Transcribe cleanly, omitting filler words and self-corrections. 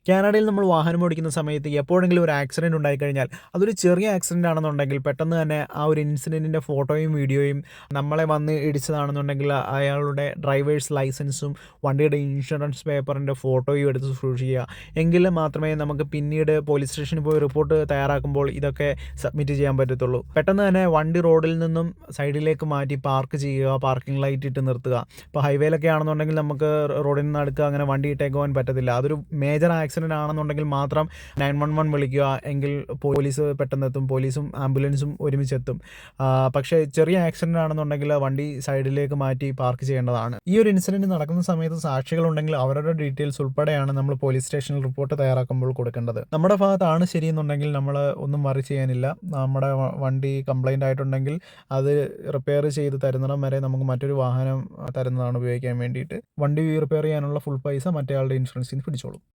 കാനഡയിൽ നമ്മൾ വാഹനം ഓടിക്കുന്ന സമയത്ത് എപ്പോഴെങ്കിലും ഒരു ആക്സിഡൻറ്റ് ഉണ്ടായിക്കഴിഞ്ഞാൽ അതൊരു ചെറിയ ആക്സിഡൻ്റ് ആണെന്നുണ്ടെങ്കിൽ പെട്ടെന്ന് തന്നെ ആ ഒരു ഇൻസിഡൻറ്റിൻ്റെ ഫോട്ടോയും വീഡിയോയും നമ്മളെ വന്ന് ഇടിച്ചതാണെന്നുണ്ടെങ്കിൽ അയാളുടെ ഡ്രൈവേഴ്സ് ലൈസൻസും വണ്ടിയുടെ ഇൻഷുറൻസ് പേപ്പറിൻ്റെ ഫോട്ടോയും എടുത്ത് സൂക്ഷിക്കുക. എങ്കിൽ മാത്രമേ നമുക്ക് പിന്നീട് പോലീസ് സ്റ്റേഷനിൽ പോയി റിപ്പോർട്ട് തയ്യാറാക്കുമ്പോൾ ഇതൊക്കെ സബ്മിറ്റ് ചെയ്യാൻ പറ്റത്തുള്ളൂ. പെട്ടെന്ന് തന്നെ വണ്ടി റോഡിൽ നിന്നും സൈഡിലേക്ക് മാറ്റി പാർക്ക് ചെയ്യുക, പാർക്കിംഗ് ലൈറ്റ് ഇട്ട് നിർത്തുക. ഇപ്പോൾ ഹൈവേയിലൊക്കെ ആണെന്നുണ്ടെങ്കിൽ നമുക്ക് റോഡിൽ നിന്ന് അടുക്കുക അങ്ങനെ വണ്ടി ഇട്ടേക്കുവാൻ പറ്റത്തില്ല. അതൊരു മേജർ ആക്സിഡൻ്റ് ആണെന്നുണ്ടെങ്കിൽ മാത്രം 911 വിളിക്കുക, എങ്കിൽ പോലീസ് പെട്ടെന്ന് എത്തും. പോലീസും ആംബുലൻസും ഒരുമിച്ചെത്തും. പക്ഷേ ചെറിയ ആക്സിഡൻ്റ് ആണെന്നുണ്ടെങ്കിൽ വണ്ടി സൈഡിലേക്ക് മാറ്റി പാർക്ക് ചെയ്യേണ്ടതാണ്. ഈ ഒരു ഇൻസിഡൻറ്റ് നടക്കുന്ന സമയത്ത് സാക്ഷികളുണ്ടെങ്കിൽ അവരുടെ ഡീറ്റെയിൽസ് ഉൾപ്പെടെയാണ് നമ്മൾ പോലീസ് സ്റ്റേഷനിൽ റിപ്പോർട്ട് തയ്യാറാക്കുമ്പോൾ കൊടുക്കേണ്ടത്. നമ്മുടെ ഭാഗത്താണ് ശരിയെന്നുണ്ടെങ്കിൽ നമ്മൾ ഒന്നും വറി ചെയ്യാനില്ല. നമ്മുടെ വണ്ടി കംപ്ലൈൻ്റ് ആയിട്ടുണ്ടെങ്കിൽ അത് റിപ്പയർ ചെയ്ത് തരുന്നിടം വരെ നമുക്ക് മറ്റൊരു വാഹനം തരുന്നതാണ് ഉപയോഗിക്കാൻ വേണ്ടിയിട്ട്. വണ്ടി റിപ്പയർ ചെയ്യാനുള്ള ഫുൾ പൈസ മറ്റേയാളുടെ ഇൻഷുറൻസിൽ നിന്ന് പിടിച്ചോളും.